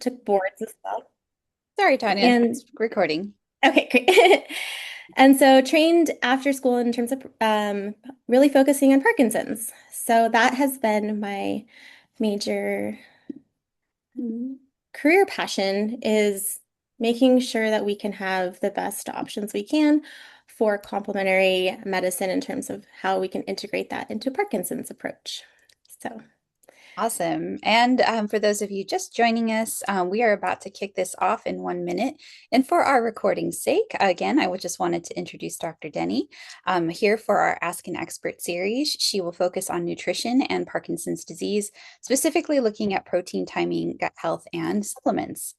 took boards as well. Sorry, Tanya, And it's recording. okay, great. And so trained after school in terms of really focusing on Parkinson's. So that has been my major career passion is making sure that we can have the best options we can for complementary medicine in terms of how we can integrate that into Parkinson's approach. So, Awesome. And for those of you just joining us, we are about to kick this off in 1 minute. And for our recording's sake, again, I would just wanted to introduce Dr. Denny here for our Ask an Expert series. She will focus on nutrition and Parkinson's disease, specifically looking at protein timing, gut health, and supplements.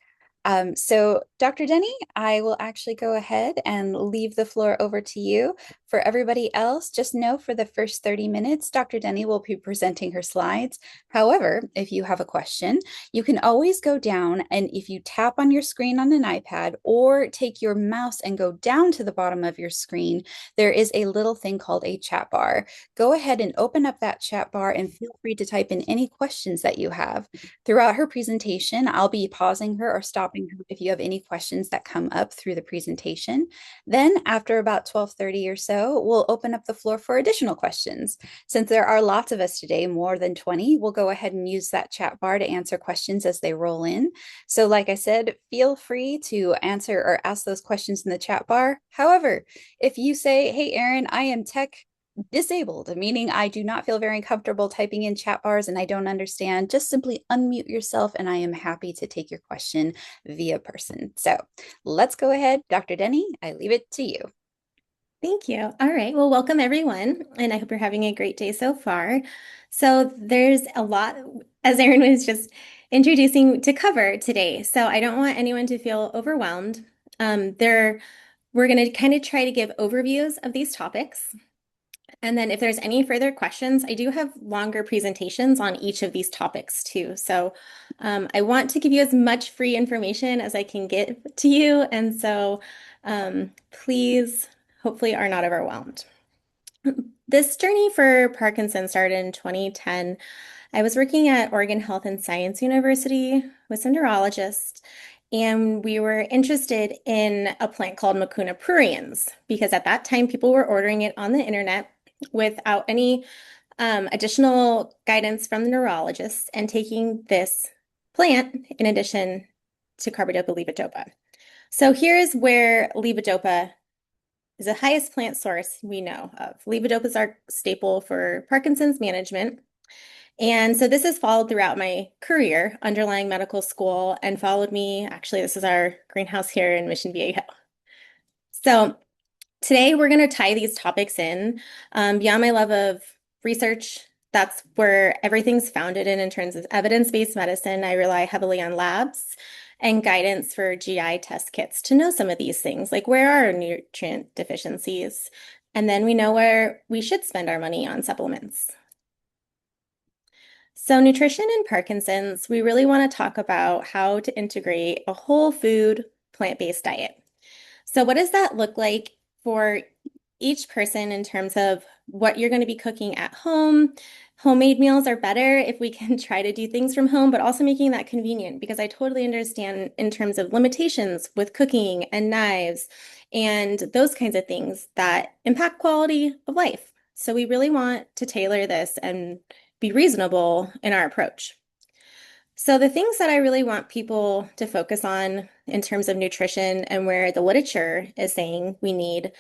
So, Dr. Denny, I will actually go ahead and leave the floor over to you. For everybody else, just know for the first 30 minutes, Dr. Denny will be presenting her slides. However, if you have a question, you can always go down and if you tap on your screen on an iPad or take your mouse and go down to the bottom of your screen, there is a little thing called a chat bar. Go ahead and open up that chat bar and feel free to type in any questions that you have. Throughout her presentation, I'll be pausing her or stopping her if you have any questions that come up through the presentation. Then after about 12:30 or so, we'll open up the floor for additional questions. Since there are lots of us today, more than 20, we'll go ahead and use that chat bar to answer questions as they roll in. So like I said, feel free to answer or ask those questions in the chat bar. However, if you say, hey, Erin, I am tech disabled, meaning I do not feel very comfortable typing in chat bars and I don't understand, just simply unmute yourself and I am happy to take your question via person. So let's go ahead. Dr. Denny, I leave it to you. thank you. All right. Well, welcome everyone, and I hope you're having a great day so far. So, there's a lot, as Erin was just introducing, to cover today. So, I don't want anyone to feel overwhelmed. We're going to kind of try to give overviews of these topics. And then if there's any further questions, I do have longer presentations on each of these topics too. So I want to give you as much free information as I can get to you. And so please, hopefully, are not overwhelmed. This journey for Parkinson started in 2010. I was working at Oregon Health and Science University with some neurologists, and we were interested in a plant called Mucuna pruriens because at that time people were ordering it on the internet without any additional guidance from the neurologists and taking this plant in addition to carbidopa levodopa. So here's where levodopa is the highest plant source we know of. Levodopa is our staple for Parkinson's management. And so this has followed throughout my career, underlying medical school, and followed me. Actually, this is our greenhouse here in Mission Viejo. So today we're going to tie these topics in. Beyond my love of research, that's where everything's founded in terms of evidence-based medicine. I rely heavily on labs and guidance for GI test kits to know some of these things, like where are nutrient deficiencies? And then we know where we should spend our money on supplements. So, nutrition in Parkinson's, we really want to talk about how to integrate a whole food, plant-based diet. So, what does that look like for each person in terms of what you're going to be cooking at home? Homemade meals are better if we can try to do things from home, but also making that convenient because I totally understand in terms of limitations with cooking and knives and those kinds of things that impact quality of life. So, we really want to tailor this and be reasonable in our approach. So, the things that I really want people to focus on in terms of nutrition and where the literature is saying we need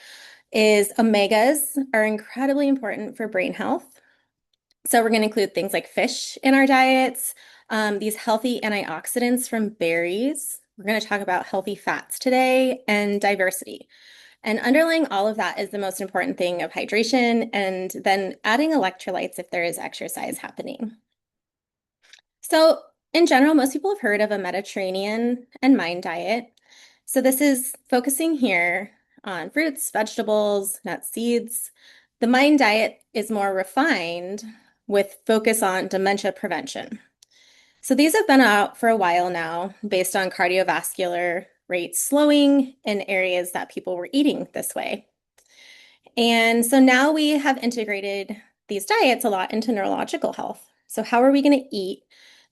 is omegas are incredibly important for brain health. So, we're going to include things like fish in our diets, these healthy antioxidants from berries. We're going to talk about healthy fats today and diversity. And underlying all of that is the most important thing of hydration and then adding electrolytes if there is exercise happening. So, in general, most people have heard of a Mediterranean and Mind diet. So, this is focusing here on fruits, vegetables, nuts, seeds. The Mind diet is more refined with focus on dementia prevention. So, these have been out for a while now based on cardiovascular rates slowing in areas that people were eating this way. And so now we have integrated these diets a lot into neurological health. So, how are we going to eat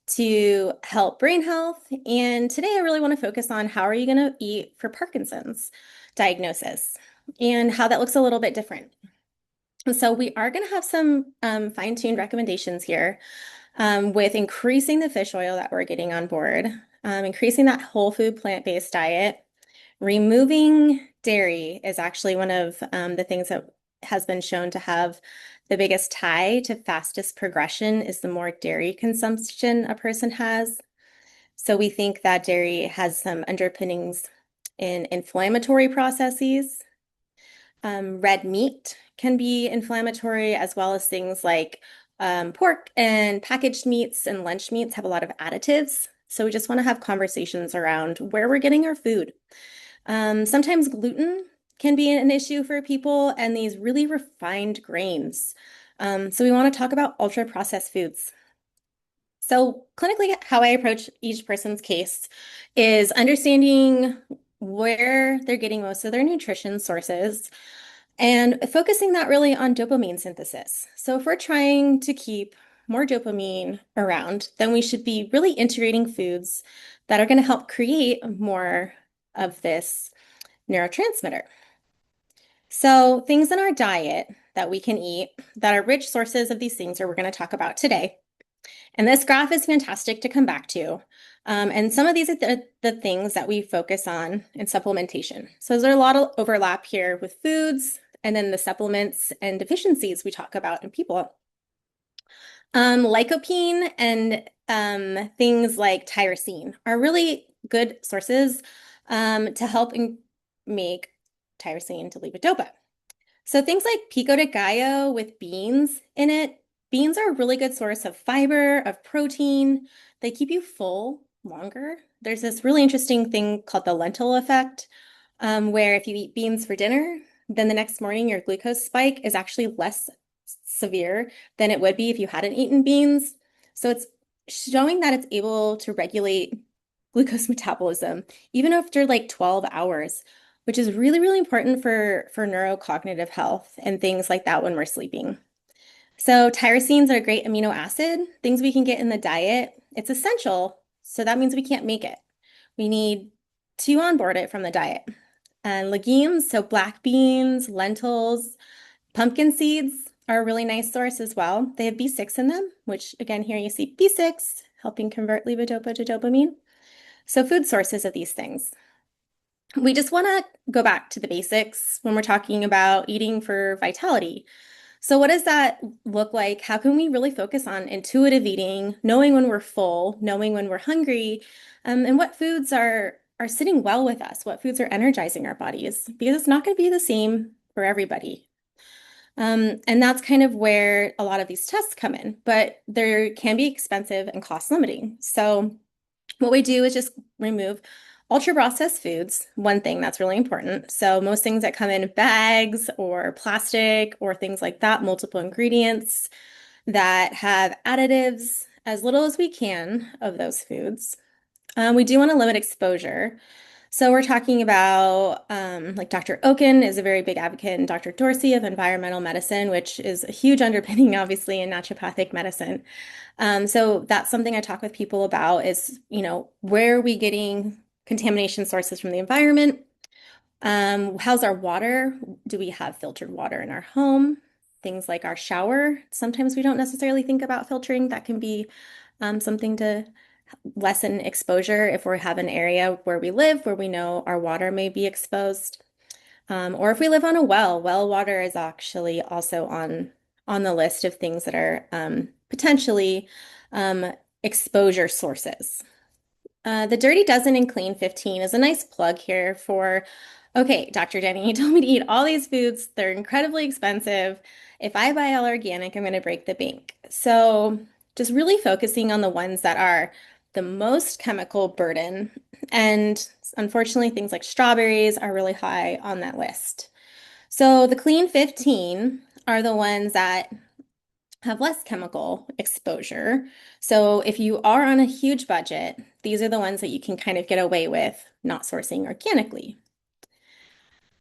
to help brain health. And today I really want to focus on how are you going to eat for Parkinson's diagnosis and how that looks a little bit different. So we are going to have some fine-tuned recommendations here with increasing the fish oil that we're getting on board, increasing that whole food plant-based diet. Removing dairy is actually one of the things that has been shown to have the biggest tie to fastest progression is the more dairy consumption a person has. So we think that dairy has some underpinnings in inflammatory processes. Red meat can be inflammatory, as well as things like pork and packaged meats and lunch meats have a lot of additives. So we just want to have conversations around where we're getting our food. Sometimes gluten can be an issue for people and these really refined grains. So we want to talk about ultra processed foods. So clinically, how I approach each person's case is understanding where they're getting most of their nutrition sources and focusing that really on dopamine synthesis. So if we're trying to keep more dopamine around, then we should be really integrating foods that are going to help create more of this neurotransmitter. So things in our diet that we can eat that are rich sources of these things are we're going to talk about today. And this graph is fantastic to come back to. And some of these are the things that we focus on in supplementation. So there's a lot of overlap here with foods and then the supplements and deficiencies we talk about in people. Lycopene and things like tyrosine are really good sources to help make tyrosine to levodopa. So things like pico de gallo with beans in it. Beans are a really good source of fiber, of protein. They keep you full longer. There's this really interesting thing called the lentil effect, where if you eat beans for dinner, then the next morning your glucose spike is actually less severe than it would be if you hadn't eaten beans. So it's showing that it's able to regulate glucose metabolism even after like 12 hours, which is really, really important for neurocognitive health and things like that when we're sleeping. So tyrosines are a great amino acid, things we can get in the diet. It's essential, so that means we can't make it. We need to onboard it from the diet. And legumes, so black beans, lentils, pumpkin seeds are a really nice source as well. They have B6 in them, which again, here you see B6 helping convert levodopa to dopamine. So food sources of these things. We just want to go back to the basics when we're talking about eating for vitality. So what does that look like? How can we really focus on intuitive eating, knowing when we're full, knowing when we're hungry, and what foods are sitting well with us, what foods are energizing our bodies, because it's not going to be the same for everybody. And that's kind of where a lot of these tests come in, but they can be expensive and cost limiting. So what we do is just remove ultra processed foods, one thing that's really important. So most things that come in bags or plastic or things like that, multiple ingredients that have additives, as little as we can of those foods. We do want to limit exposure. So we're talking about like Dr. Oken is a very big advocate and Dr. Dorsey of environmental medicine, which is a huge underpinning, obviously, in naturopathic medicine. So that's something I talk with people about is, where are we getting contamination sources from the environment? How's our water? Do we have filtered water in our home? Things like our shower. Sometimes we don't necessarily think about filtering. That can be something to lessen exposure if we have an area where we live where we know our water may be exposed. Or if we live on a well water is actually also on the list of things that are potentially exposure sources. The Dirty Dozen and Clean 15 is a nice plug here for, okay, Dr. Denny, you told me to eat all these foods. They're incredibly expensive. If I buy all organic, I'm going to break the bank. So just really focusing on the ones that are the most chemical burden. And unfortunately, things like strawberries are really high on that list. So the Clean 15 are the ones that have less chemical exposure. So if you are on a huge budget, these are the ones that you can kind of get away with not sourcing organically.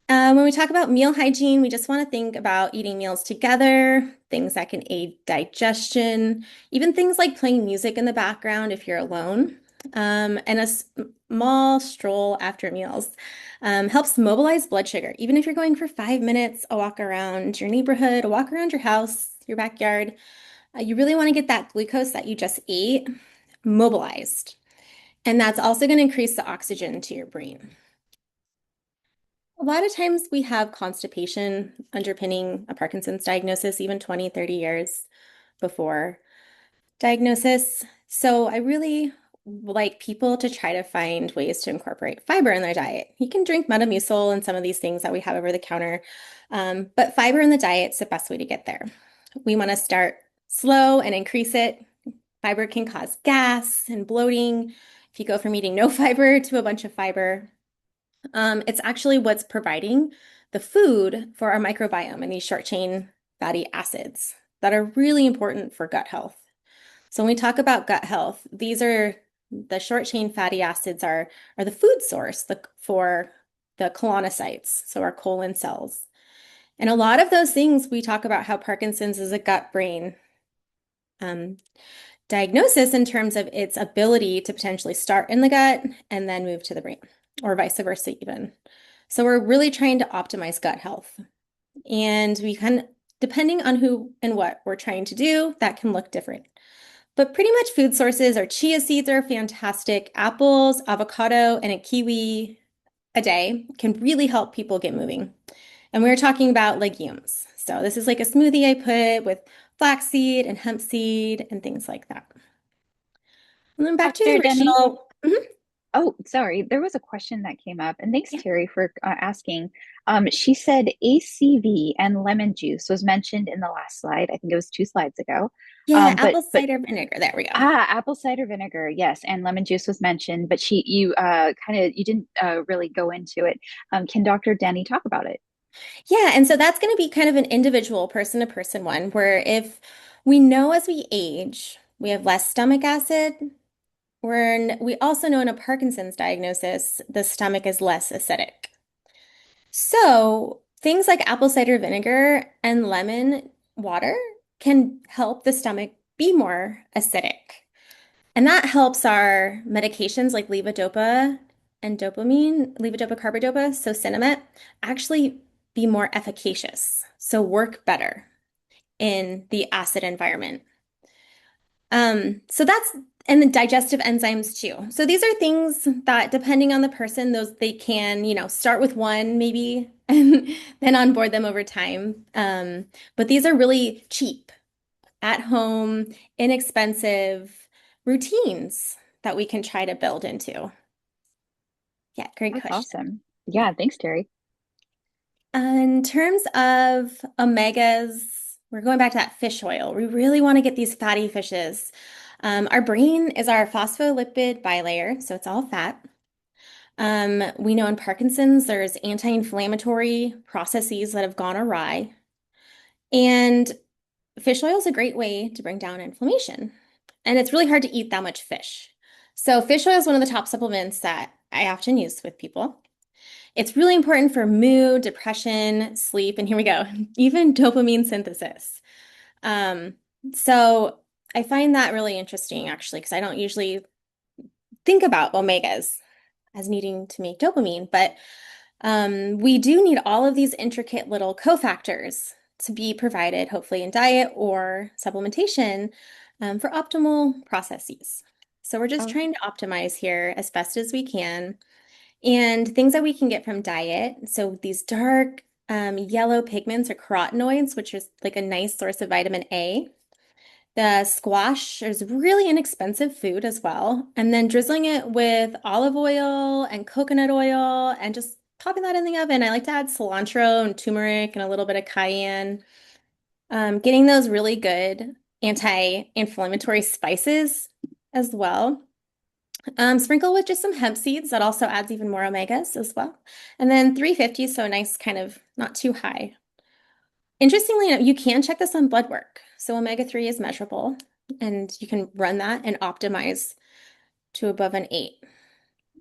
When we talk about meal hygiene, we just want to think about eating meals together. things that can aid digestion, even things like playing music in the background if you're alone, and a small stroll after meals helps mobilize blood sugar. Even if you're going for 5 minutes, a walk around your neighborhood, a walk around your house, your backyard, you really want to get that glucose that you just ate mobilized. And that's also going to increase the oxygen to your brain. A lot of times we have constipation underpinning a Parkinson's diagnosis, even 20, 30 years before diagnosis. So I really like people to try to find ways to incorporate fiber in their diet. You can drink Metamucil and some of these things that we have over the counter, but fiber in the diet is the best way to get there. We want to start slow and increase it. Fiber can cause gas and bloating. If you go from eating no fiber to a bunch of fiber, it's actually what's providing the food for our microbiome and these short chain fatty acids that are really important for gut health. So when we talk about gut health, these are the short chain fatty acids are the food source for the colonocytes, so our colon cells. And a lot of those things we talk about how Parkinson's is a gut-brain um, diagnosis in terms of its ability to potentially start in the gut and then move to the brain, or vice versa, even. So we're really trying to optimize gut health. And we can, depending on who and what we're trying to do, that can look different. But pretty much food sources are chia seeds are fantastic. Apples, avocado, and a kiwi a day can really help people get moving. And we were talking about legumes. So this is like a smoothie I put with flaxseed and hemp seed and things like that. And then back to the Dr. Denny? original. Mhm. Oh, sorry. There was a question that came up, and thanks, Yeah. Terry, for asking. She said ACV and lemon juice was mentioned in the last slide. I think it was 2 slides ago. Yeah, But apple cider vinegar. There we go. apple cider vinegar, yes, and lemon juice was mentioned, but you kind of you didn't really go into it. Can Dr. Denny talk about it? Yeah, and so that's going to be kind of an individual person to person one where if we know as we age, we have less stomach acid, we also know in a Parkinson's diagnosis, the stomach is less acidic. So things like apple cider vinegar and lemon water can help the stomach be more acidic. And that helps our medications like levodopa and dopamine, levodopa carbidopa, so Cinemet, actually be more efficacious, so work better in the acid environment. So that's and the digestive enzymes too. So these are things that depending on the person, those they can, start with one maybe and then onboard them over time. But these are really cheap, at home, inexpensive routines that we can try to build into. Yeah, great That's question. awesome. Yeah. Yeah, thanks, Terry. In terms of omegas, we're going back to that fish oil. We really want to get these fatty fishes. Our brain is our phospholipid bilayer, so it's all fat. We know in Parkinson's, there's anti-inflammatory processes that have gone awry. And fish oil is a great way to bring down inflammation. And it's really hard to eat that much fish. So fish oil is one of the top supplements that I often use with people. It's really important for mood, depression, sleep, and here we go, even dopamine synthesis. Um, so I find that really interesting actually, because I don't usually think about omegas as needing to make dopamine, but we do need all of these intricate little cofactors to be provided, hopefully in diet or supplementation, for optimal processes. So we're just Oh, trying to optimize here as best as we can. And things that we can get from diet. So these dark yellow pigments or carotenoids, which is like a nice source of vitamin A. The squash is really inexpensive food as well. And then drizzling it with olive oil and coconut oil and just popping that in the oven. I like to add cilantro and turmeric and a little bit of cayenne. Getting those really good anti-inflammatory spices as well. Sprinkle with just some hemp seeds. That also adds even more omegas as well. And then 350, so a nice kind of not too high. Interestingly enough, you can check this on blood work. So omega-3 is measurable, and you can run that and optimize to above an 8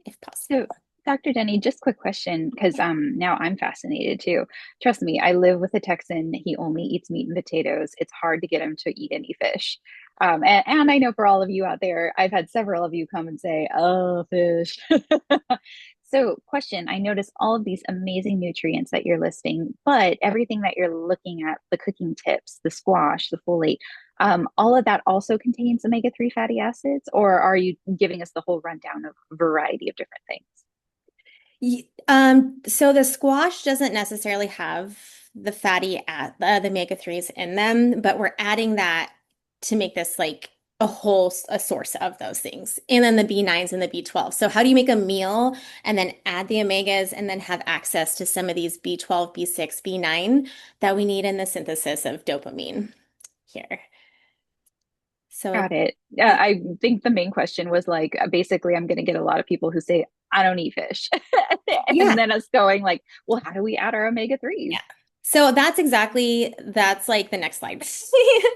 if so possible. Dr. Denny, just quick question, because Yeah. now I'm fascinated too. Trust me, I live with a Texan. He only eats meat and potatoes. It's hard to get him to eat any fish. And I know for all of you out there, I've had several of you come and say, "Oh, fish." So, question, I notice all of these amazing nutrients that you're listing, but everything that you're looking at, the cooking tips, the squash, the folate, all of that also contains omega-3 fatty acids, or are you giving us the whole rundown of a variety of different things? So the squash doesn't necessarily have the the omega-3s in them, but we're adding that to make this like a source of those things. And then the B9s and the B12. So how do you make a meal and then add the omegas and then have access to some of these B12, B6, B9 that we need in the synthesis of dopamine here? So Got it. yeah. I think the main question was like, basically, I'm going to get a lot of people who say, I don't eat fish. And Yeah. then us going like, well, how do we add our omega Yeah. 3s? So that's like the next slide.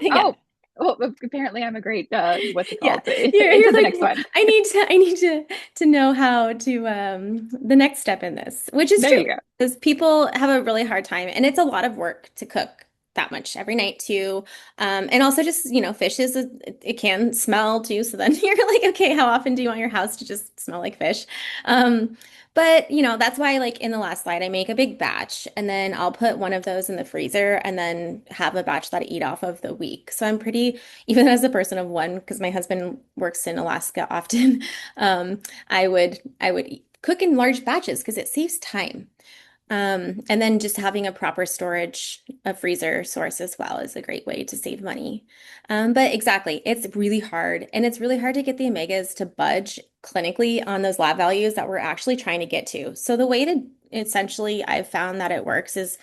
Yeah. Oh, well, apparently I'm a great, what's it Yeah. called? You're Into the like, next one. I need to know how to the next step in this, which is There true you go. because people have a really hard time and it's a lot of work to cook that much every night too. And also just, fish it can smell too. So then you're like, okay, how often do you want your house to just smell like fish? But that's why like in the last slide, I make a big batch and then I'll put one of those in the freezer and then have a batch that I eat off of the week. So I'm pretty even as a person of one, because my husband works in Alaska often, I would cook in large batches because it saves time. And then just having a proper storage, a freezer source as well is a great way to save money. But exactly, it's really hard, and it's really hard to get the omegas to budge clinically on those lab values that we're actually trying to get to. So the way to essentially I've found that it works is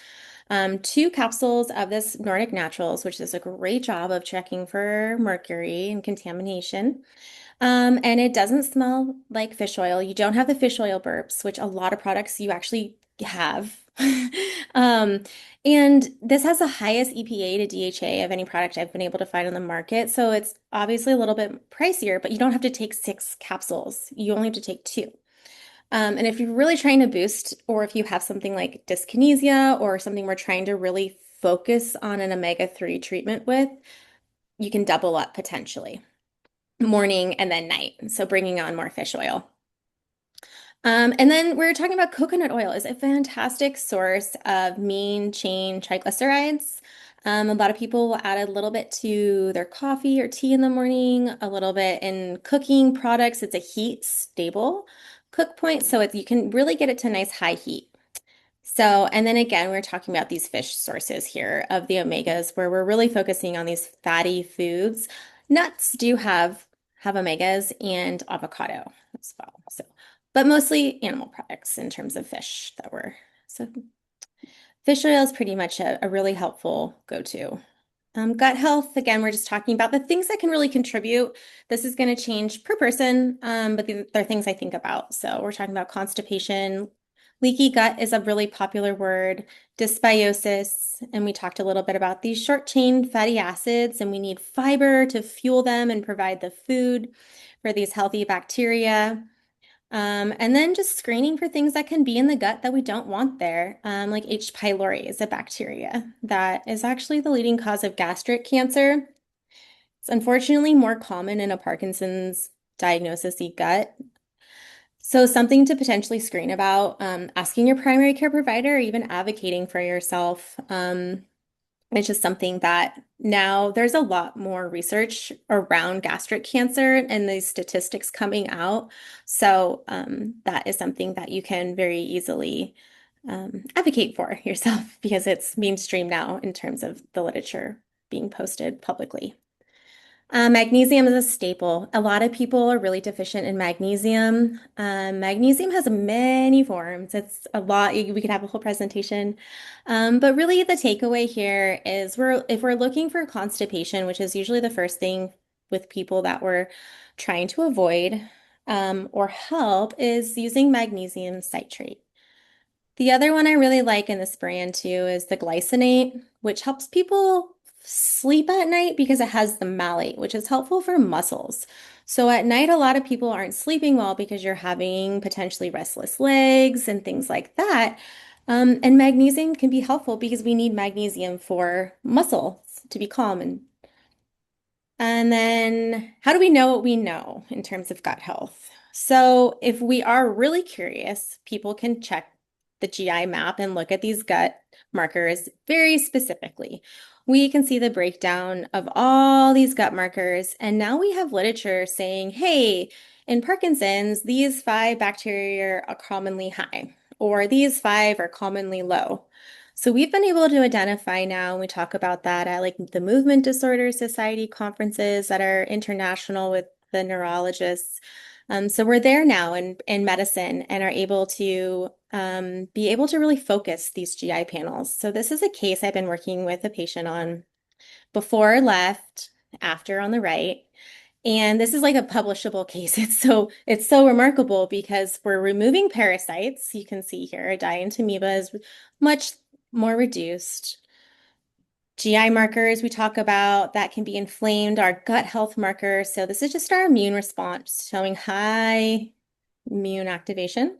two capsules of this Nordic Naturals, which does a great job of checking for mercury and contamination. And it doesn't smell like fish oil. You don't have the fish oil burps, which a lot of products you actually have. Um, and this has the highest EPA to DHA of any product I've been able to find on the market. So it's obviously a little bit pricier, but you don't have to take 6 capsules. You only have to take two. And if you're really trying to boost, or if you have something like dyskinesia or something we're trying to really focus on an omega-3 treatment with, you can double up potentially morning and then night. So bringing on more fish oil. And then we're talking about coconut oil is a fantastic source of mean chain triglycerides. A lot of people will add a little bit to their coffee or tea in the morning, a little bit in cooking products. It's a heat stable cook point, so you can really get it to a nice high heat. So, and then again, we're talking about these fish sources here of the omegas, where we're really focusing on these fatty foods. Nuts do have omegas and avocado as well. So, but mostly animal products in terms of fish that were. So, fish oil is pretty much a really helpful go-to. Gut health, again, we're just talking about the things that can really contribute. This is going to change per person, but they're things I think about. So we're talking about constipation. Leaky gut is a really popular word, dysbiosis, and we talked a little bit about these short chain fatty acids, and we need fiber to fuel them and provide the food for these healthy bacteria. And then just screening for things that can be in the gut that we don't want there, like H. pylori is a bacteria that is actually the leading cause of gastric cancer. It's unfortunately more common in a Parkinson's diagnosis-y gut. So something to potentially screen about, asking your primary care provider or even advocating for yourself. It's just something that now there's a lot more research around gastric cancer and the statistics coming out. So that is something that you can very easily advocate for yourself because it's mainstream now in terms of the literature being posted publicly. Magnesium is a staple. A lot of people are really deficient in magnesium. Magnesium has many forms. It's a lot. We could have a whole presentation. But really the takeaway here is if we're looking for constipation, which is usually the first thing with people that we're trying to avoid or help, is using magnesium citrate. The other one I really like in this brand too is the glycinate, which helps people sleep at night because it has the malate, which is helpful for muscles. So at night, a lot of people aren't sleeping well because you're having potentially restless legs and things like that. And magnesium can be helpful because we need magnesium for muscles to be calm and then, how do we know what we know in terms of gut health? So, if we are really curious, people can check the GI map and look at these gut markers very specifically. We can see the breakdown of all these gut markers, and now we have literature saying, hey, in Parkinson's, these five bacteria are commonly high, or these five are commonly low. So we've been able to identify now, and we talk about that at like the Movement Disorder Society conferences that are international with the neurologists. So we're there now in medicine and are able to be able to really focus these GI panels. So this is a case I've been working with a patient on before left, after on the right. And this is like a publishable case. It's so remarkable because we're removing parasites. You can see here, dientamoeba is much more reduced. GI markers we talk about that can be inflamed, our gut health markers. So this is just our immune response showing high immune activation.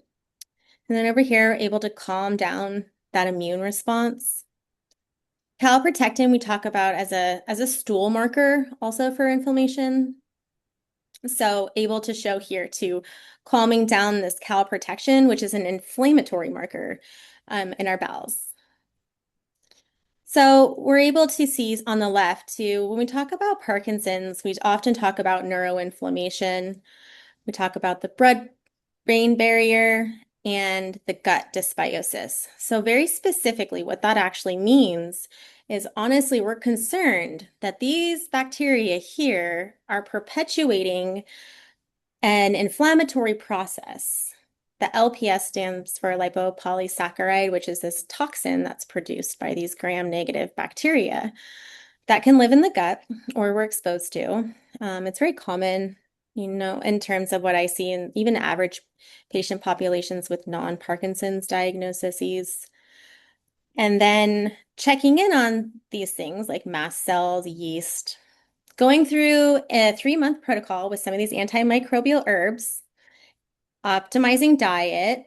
And then over here, able to calm down that immune response. Calprotectin we talk about as a stool marker also for inflammation. So able to show here to calming down this calprotectin, which is an inflammatory marker in our bowels. So we're able to see on the left too, when we talk about Parkinson's, we often talk about neuroinflammation. We talk about the blood-brain barrier and the gut dysbiosis. So very specifically, what that actually means is honestly, we're concerned that these bacteria here are perpetuating an inflammatory process. The LPS stands for lipopolysaccharide, which is this toxin that's produced by these gram-negative bacteria that can live in the gut or we're exposed to. It's very common, in terms of what I see in even average patient populations with non-Parkinson's diagnoses. And then checking in on these things like mast cells, yeast, going through a 3-month protocol with some of these antimicrobial herbs, optimizing diet,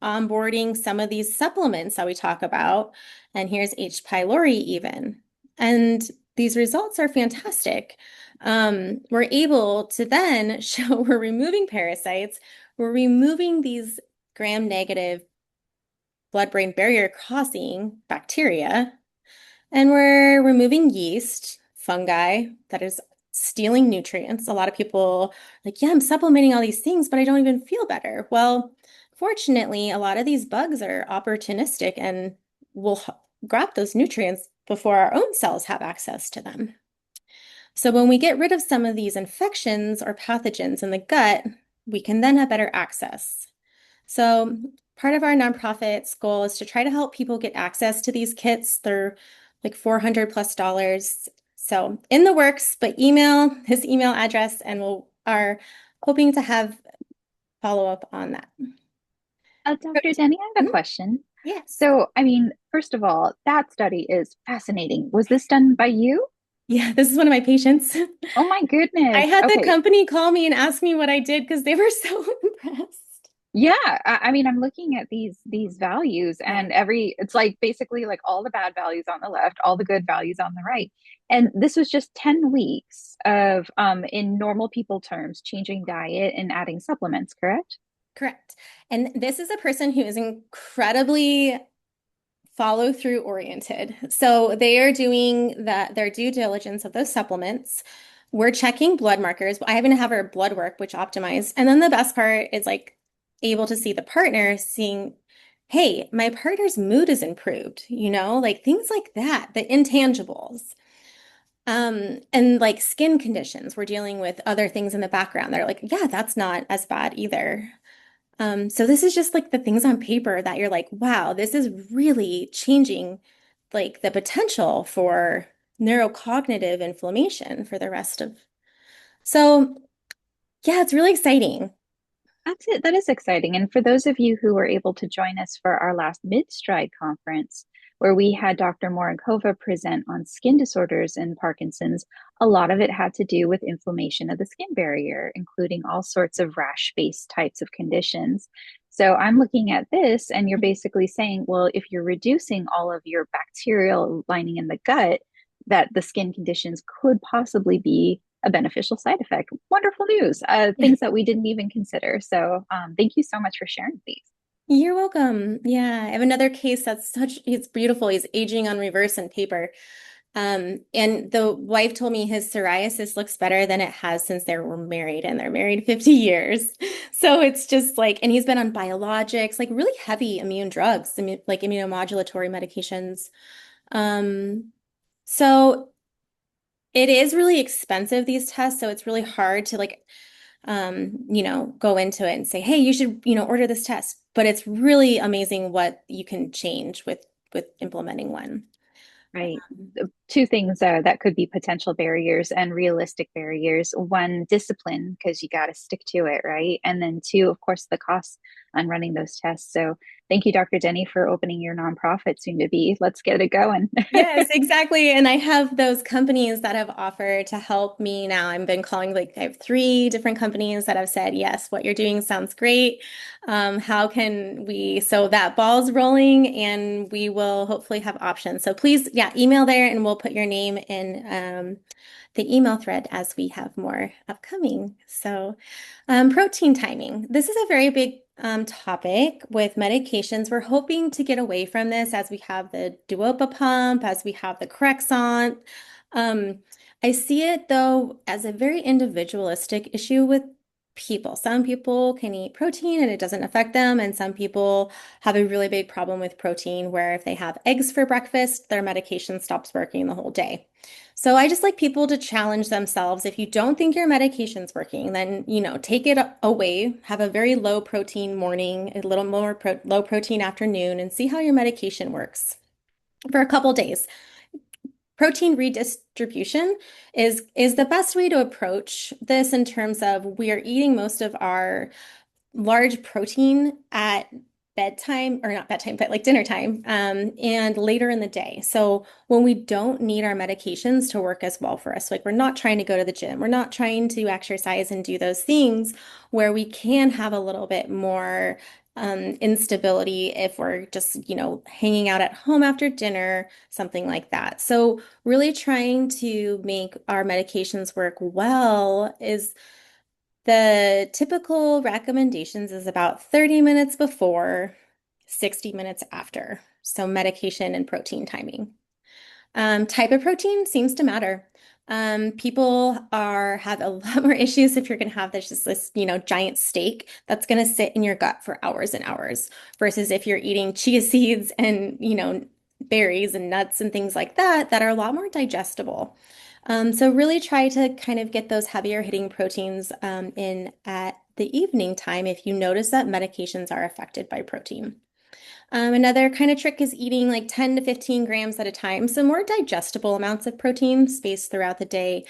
onboarding some of these supplements that we talk about. And here's H. pylori even. And these results are fantastic. We're able to then show we're removing parasites, we're removing these gram-negative blood-brain barrier crossing bacteria, and we're removing yeast, fungi that is stealing nutrients. A lot of people like, yeah, I'm supplementing all these things, but I don't even feel better. Well, fortunately, a lot of these bugs are opportunistic and will grab those nutrients before our own cells have access to them. So when we get rid of some of these infections or pathogens in the gut, we can then have better access. So part of our nonprofit's goal is to try to help people get access to these kits. They're like $400+. So in the works, but email his email address and we'll are hoping to have follow up on that. Dr. Denny, I have a Mhm. question. Yes. So, I mean, first of all, that study is fascinating. Was this done by you? Yeah, this is one of my patients. Oh my I goodness. had the Okay. company call me and ask me what I did because they were so impressed. Yeah, I mean, I'm looking at these values Yeah. and it's like basically like all the bad values on the left, all the good values on the right. And this was just 10 weeks of in normal people terms, changing diet and adding supplements, correct? Correct. And this is a person who is incredibly follow through oriented. So they are doing their due diligence of those supplements. We're checking blood markers. I even have our blood work, which optimized. And then the best part is like able to see the partner seeing, hey, my partner's mood is improved, like things like that, the intangibles. And like skin conditions, we're dealing with other things in the background. They're like, yeah, that's not as bad either. So this is just like the things on paper that you're like, wow, this is really changing like the potential for neurocognitive inflammation for the rest of. So yeah, it's really exciting. That's it. That is exciting. And for those of you who were able to join us for our last Mid-Stride conference, where we had Dr. Morankova present on skin disorders in Parkinson's, a lot of it had to do with inflammation of the skin barrier, including all sorts of rash-based types of conditions. So I'm looking at this, and you're basically saying, well, if you're reducing all of your bacterial lining in the gut, that the skin conditions could possibly be a beneficial side effect. Wonderful news. Things that we didn't even consider. So thank you so much for sharing these. You're welcome. Yeah, I have another case that's it's beautiful. He's aging on reverse and paper. And the wife told me his psoriasis looks better than it has since they were married, and they're married 50 years. So it's just like, and he's been on biologics, like really heavy immune drugs, like immunomodulatory medications. Um, so it is really expensive, these tests. So it's really hard to like, go into it and say, hey, you should, order this test. But it's really amazing what you can change with implementing one. Right. Two things that could be potential barriers and realistic barriers. One, discipline, because you got to stick to it, right? And then two, of course, the costs on running those tests. So thank you, Dr. Denny, for opening your nonprofit soon to be. Let's get it going. Yes, exactly. And I have those companies that have offered to help me now. I've been calling, like, I have three different companies that have said, yes, what you're doing sounds great. How can we? So that ball's rolling, and we will hopefully have options. So please, yeah, email there and we'll put your name in the email thread as we have more upcoming. So, protein timing. This is a very big topic with medications. We're hoping to get away from this as we have the Duopa pump, as we have the Crexont. Um, I see it though as a very individualistic issue with people. Some people can eat protein and it doesn't affect them, and some people have a really big problem with protein where if they have eggs for breakfast, their medication stops working the whole day. So I just like people to challenge themselves. If you don't think your medication's working, then, take it away, have a very low protein morning, a little more low protein afternoon, and see how your medication works for a couple days. Protein redistribution is the best way to approach this in terms of we are eating most of our large protein at bedtime, or not bedtime, but like dinner time, and later in the day. So when we don't need our medications to work as well for us, like we're not trying to go to the gym, we're not trying to exercise and do those things where we can have a little bit more instability if we're just, hanging out at home after dinner, something like that. So really trying to make our medications work well is the typical recommendations is about 30 minutes before, 60 minutes after. So medication and protein timing. Type of protein seems to matter. People have a lot more issues if you're going to have this, giant steak that's going to sit in your gut for hours and hours versus if you're eating chia seeds and, berries and nuts and things like that that are a lot more digestible. So really try to kind of get those heavier hitting proteins in at the evening time if you notice that medications are affected by protein. Another kind of trick is eating like 10 to 15 grams at a time, so more digestible amounts of protein spaced throughout the day.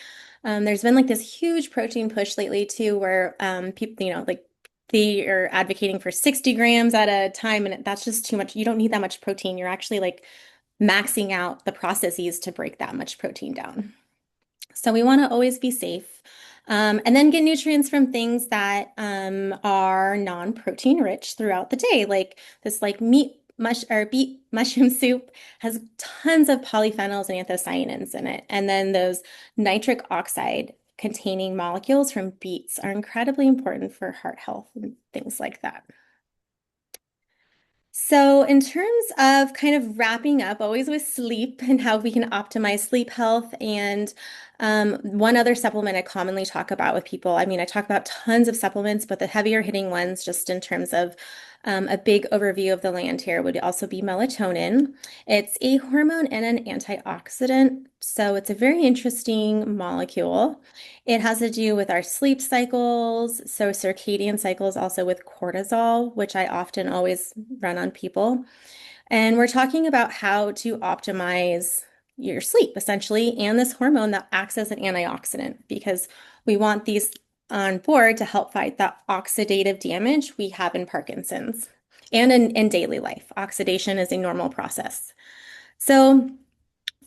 There's been like this huge protein push lately too, where people, like they are advocating for 60 grams at a time, and that's just too much. You don't need that much protein. You're actually like maxing out the processes to break that much protein down. So we want to always be safe. And then get nutrients from things that are non-protein rich throughout the day, like this like beet mushroom soup has tons of polyphenols and anthocyanins in it. And then those nitric oxide containing molecules from beets are incredibly important for heart health and things like that. So, in terms of kind of wrapping up, always with sleep and how we can optimize sleep health, and one other supplement I commonly talk about with people. I mean, I talk about tons of supplements, but the heavier hitting ones, just in terms of a big overview of the land here, would also be melatonin. It's a hormone and an antioxidant, so it's a very interesting molecule. It has to do with our sleep cycles, so circadian cycles, also with cortisol, which I often always run on people. And we're talking about how to optimize your sleep, essentially, and this hormone that acts as an antioxidant because we want these on board to help fight the oxidative damage we have in Parkinson's and in daily life. Oxidation is a normal process. So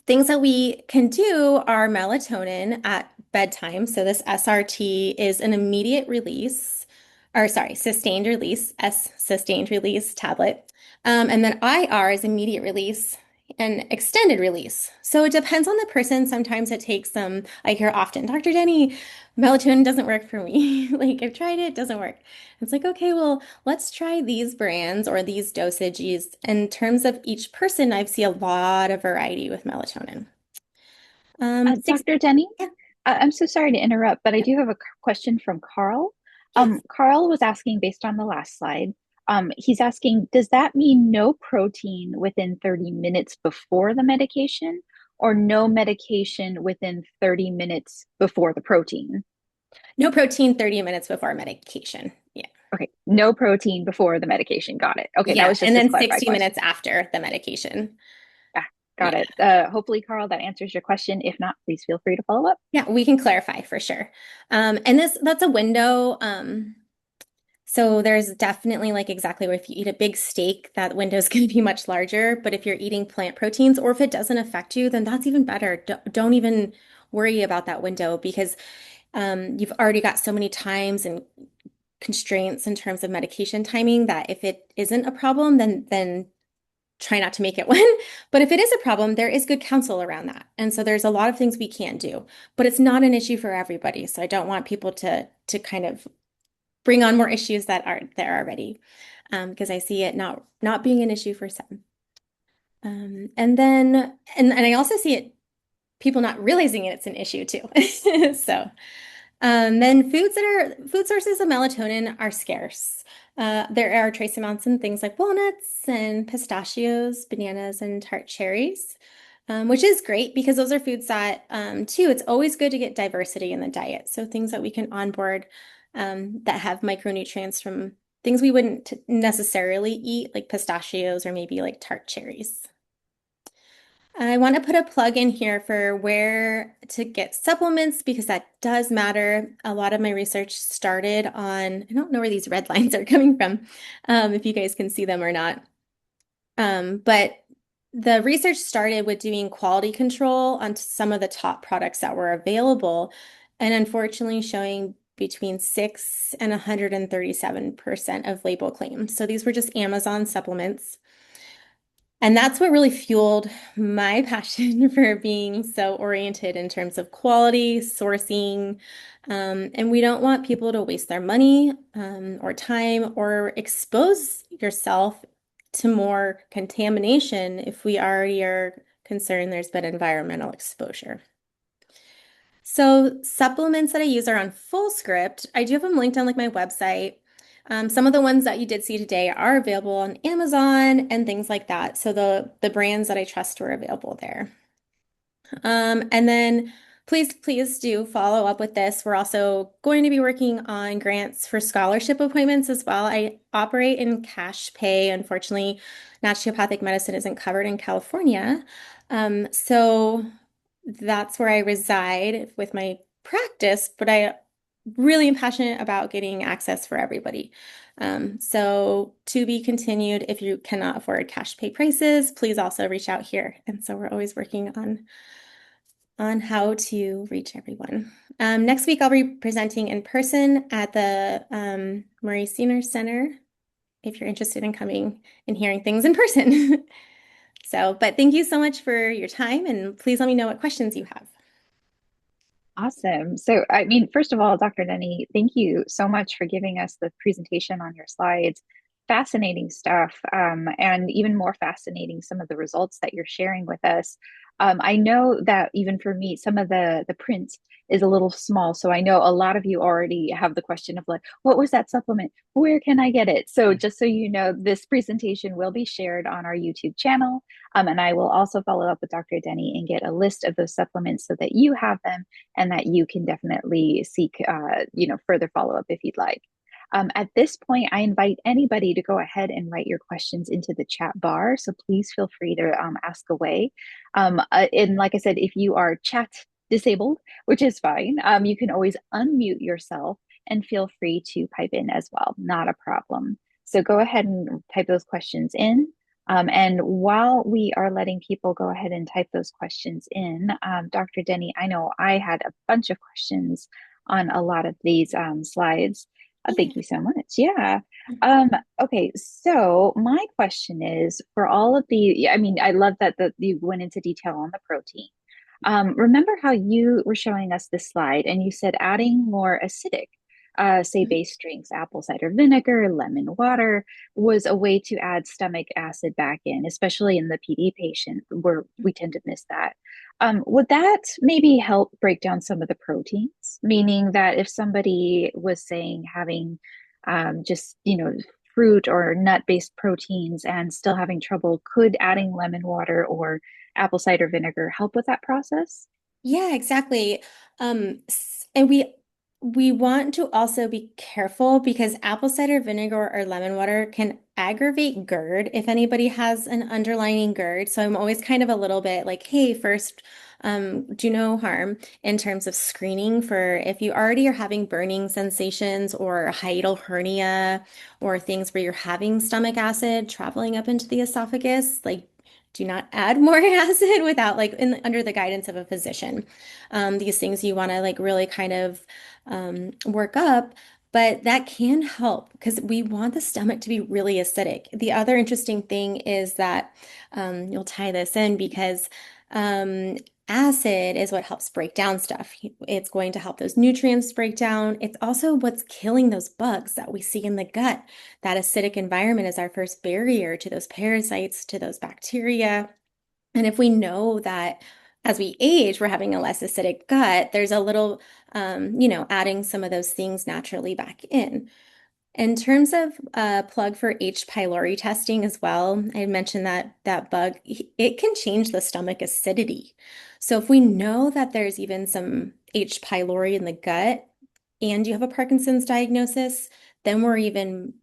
things that we can do are melatonin at bedtime. So this SRT is an immediate release, or sorry, sustained release, sustained release tablet. And then IR is immediate release and extended release. So it depends on the person. Sometimes it takes some, I hear often, Dr. Denny, melatonin doesn't work for me. Like I've tried it, it doesn't work. It's like, okay, well, let's try these brands or these dosages. In terms of each person, I see a lot of variety with melatonin. Six, Dr. Denny, yeah, I'm so sorry to interrupt, but I yeah, do have a question from Carl. yes. Carl was asking based on the last slide. He's asking, does that mean no protein within 30 minutes before the medication or no medication within 30 minutes before the protein? No protein 30 minutes before medication. Yeah. Okay, no protein before the medication. Got it. Okay, that Yeah. was And just a then clarified 60 question. minutes after the medication. Yeah, got Yeah. it. Hopefully, Carl, that answers your question. If not, please feel free to follow up. Yeah, we can clarify for sure. And that's a window. So there's definitely like exactly where if you eat a big steak, that window is going to be much larger. But if you're eating plant proteins, or if it doesn't affect you, then that's even better. Don't even worry about that window because you've already got so many times and constraints in terms of medication timing that if it isn't a problem, then try not to make it one. But if it is a problem, there is good counsel around that. And so there's a lot of things we can do, but it's not an issue for everybody. So I don't want people to kind of bring on more issues that aren't there already, because I see it not being an issue for some. And then and I also see it people not realizing it's an issue too. So then food sources of melatonin are scarce. There are trace amounts in things like walnuts and pistachios, bananas, and tart cherries, which is great because those are foods that, too, it's always good to get diversity in the diet. So things that we can onboard that have micronutrients from things we wouldn't necessarily eat, like pistachios or maybe like tart cherries. I want to put a plug in here for where to get supplements because that does matter. A lot of my research started on, I don't know where these red lines are coming from, if you guys can see them or not. But the research started with doing quality control on some of the top products that were available, and unfortunately showing between 6 and 137% of label claims. So these were just Amazon supplements. And that's what really fueled my passion for being so oriented in terms of quality, sourcing. And we don't want people to waste their money, or time or expose yourself to more contamination if we already are concerned there's been environmental exposure. So supplements that I use are on Fullscript. I do have them linked on like my website. Some of the ones that you did see today are available on Amazon and things like that. So the brands that I trust were available there. And then please do follow up with this. We're also going to be working on grants for scholarship appointments as well. I operate in cash pay. Unfortunately, naturopathic medicine isn't covered in California. So that's where I reside with my practice, but I really am passionate about getting access for everybody. So to be continued, if you cannot afford cash pay prices, please also reach out here. And so we're always working on how to reach everyone. Next week, I'll be presenting in person at the Murray Senior Center if you're interested in coming and hearing things in person. So, but thank you so much for your time, and please let me know what questions you have. Awesome. So, I mean, first of all, Dr. Denny, thank you so much for giving us the presentation on your slides. Fascinating stuff, and even more fascinating, some of the results that you're sharing with us. I know that even for me, some of the print is a little small, so I know a lot of you already have the question of like, what was that supplement? Where can I get it? So, just so you know, this presentation will be shared on our YouTube channel, and I will also follow up with Dr. Denny and get a list of those supplements so that you have them and that you can definitely seek, further follow up if you'd like. At this point, I invite anybody to go ahead and write your questions into the chat bar. So please feel free to ask away. And like I said, if you are chat disabled, which is fine, you can always unmute yourself and feel free to pipe in as well. Not a problem. So go ahead and type those questions in. And while we are letting people go ahead and type those questions in, Dr. Denny, I know I had a bunch of questions on a lot of these slides. Yeah. Thank you so much. Yeah. Um, okay, so my question is for all of the, I mean, I love that you went into detail on the protein. Remember how you were showing us this slide and you said adding more acidic, say Mhm. base drinks, apple cider vinegar, lemon water, was a way to add stomach acid back in, especially in the PD patient where we tend to miss that. Would that maybe help break down some of the proteins? Meaning that if somebody was saying having just, fruit or nut-based proteins and still having trouble, could adding lemon water or apple cider vinegar help with that process? Yeah, exactly. And we want to also be careful because apple cider vinegar or lemon water can aggravate GERD if anybody has an underlying GERD. So I'm always kind of a little bit like, hey, first, do no harm in terms of screening for if you already are having burning sensations or a hiatal hernia or things where you're having stomach acid traveling up into the esophagus, like do not add more acid without under the guidance of a physician. These things you want to like really kind of work up, but that can help because we want the stomach to be really acidic. The other interesting thing is that you'll tie this in because um, acid is what helps break down stuff. It's going to help those nutrients break down. It's also what's killing those bugs that we see in the gut. That acidic environment is our first barrier to those parasites, to those bacteria. And if we know that as we age, we're having a less acidic gut, there's a little, adding some of those things naturally back in. In terms of plug for H. pylori testing as well, I mentioned that bug, it can change the stomach acidity. So if we know that there's even some H. pylori in the gut and you have a Parkinson's diagnosis, then we're even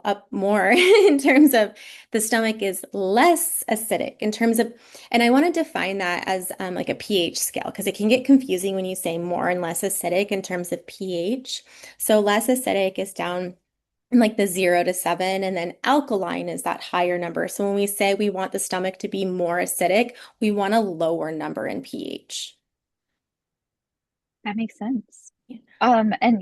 up more in terms of the stomach is less acidic in terms of, and I want to define that as like a pH scale because it can get confusing when you say more and less acidic in terms of pH. So less acidic is down in like the 0 to 7, and then alkaline is that higher number. So when we say we want the stomach to be more acidic, we want a lower number in pH. That makes sense. Yeah. And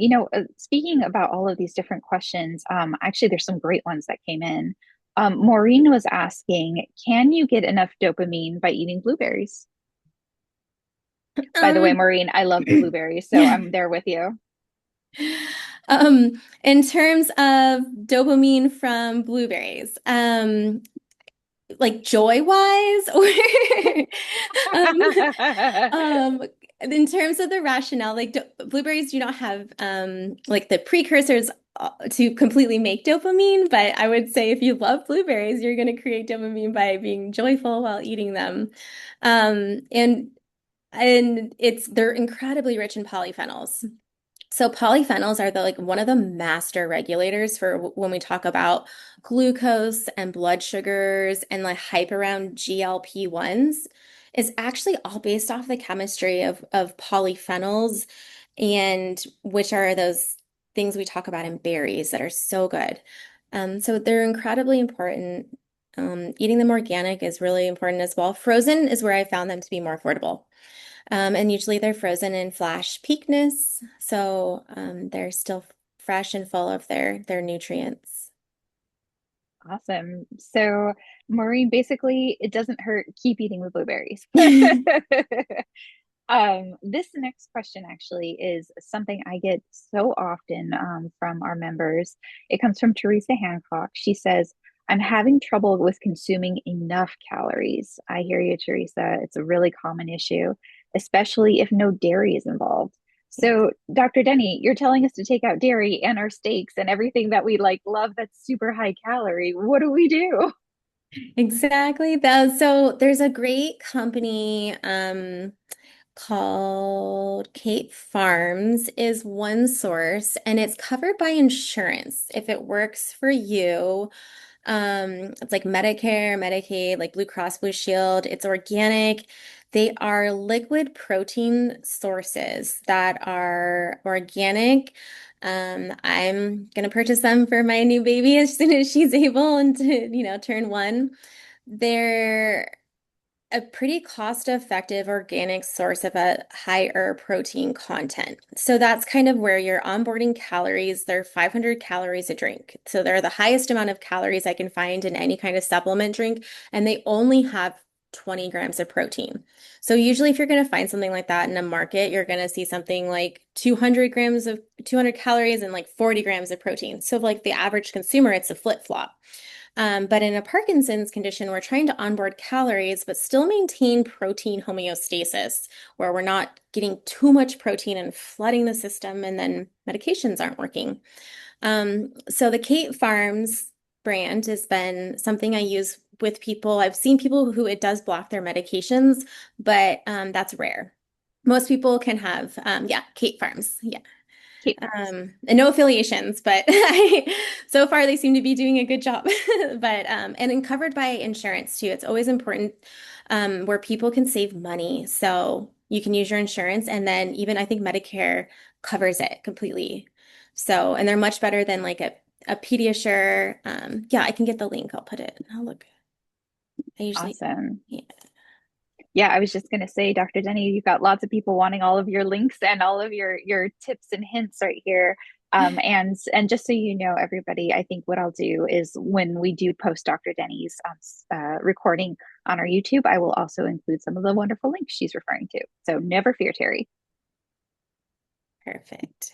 speaking about all of these different questions, actually, there's some great ones that came in. Maureen was asking, can you get enough dopamine by eating blueberries? By the way, Um, Maureen, I love blueberries, so I'm there with you. in terms of dopamine from blueberries, like joy wise, or um, um, in terms of the rationale, like blueberries do not have like the precursors to completely make dopamine, but I would say if you love blueberries, you're going to create dopamine by being joyful while eating them. Um, and they're incredibly rich in polyphenols. So polyphenols are the like one of the master regulators for when we talk about glucose and blood sugars and like hype around GLP-1s is actually all based off the chemistry of polyphenols and which are those things we talk about in berries that are so good. So they're incredibly important. Eating them organic is really important as well. Frozen is where I found them to be more affordable. And usually they're frozen in flash peakness, so they're still fresh and full of their nutrients. Awesome. So, Maureen, basically, it doesn't hurt. Keep eating the blueberries. This next question actually is something I get so often from our members. It comes from Teresa Hancock. She says, I'm having trouble with consuming enough calories. I hear you, Teresa. It's a really common issue, especially if no dairy is involved. Yes, So, Dr. Denny, you're telling us to take out dairy and our steaks and everything that we like love that's super high calorie. What do we do? exactly. So there's a great company called Cape Farms is one source, and it's covered by insurance if it works for you. It's like Medicare, Medicaid, like Blue Cross Blue Shield. It's organic. They are liquid protein sources that are organic. I'm gonna purchase them for my new baby as soon as she's able and to, turn one. They're a pretty cost-effective organic source of a higher protein content. So that's kind of where you're onboarding calories. They're 500 calories a drink. So they're the highest amount of calories I can find in any kind of supplement drink, and they only have 20 grams of protein. So usually if you're going to find something like that in a market, you're going to see something like 200 calories and like 40 grams of protein. So like the average consumer, it's a flip-flop. But in a Parkinson's condition, we're trying to onboard calories, but still maintain protein homeostasis, where we're not getting too much protein and flooding the system, and then medications aren't working. So the Kate Farms brand has been something I use with people. I've seen people who it does block their medications, but that's rare. Most people can have, yeah, Kate Farms. Yeah. Kate. And no affiliations, but so far they seem to be doing a good job. But and then covered by insurance too. It's always important where people can save money. So you can use your insurance, and then even I think Medicare covers it completely. So, and they're much better than like a Pediasure. Yeah, I can get the link. I'll put it. I'll look. I usually, Awesome. yeah. Yeah, I was just going to say, Dr. Denny, you've got lots of people wanting all of your links and all of your tips and hints right here. And just so you know, everybody, I think what I'll do is when we do post Dr. Denny's recording on our YouTube, I will also include some of the wonderful links she's referring to. So never fear, Terry. Perfect.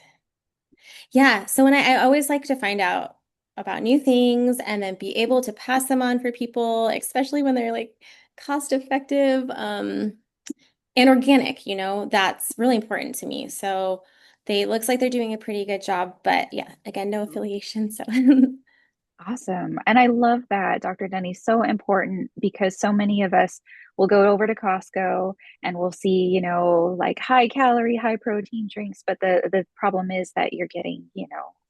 Yeah, so when I always like to find out about new things and then be able to pass them on for people, especially when they're like cost effective, and organic, that's really important to me. So they looks like they're doing a pretty good job, but yeah, again, no affiliation. So Awesome. And I love that, Dr. Denny, so important because so many of us will go over to Costco and we'll see, like high calorie, high protein drinks. But the problem is that you're getting,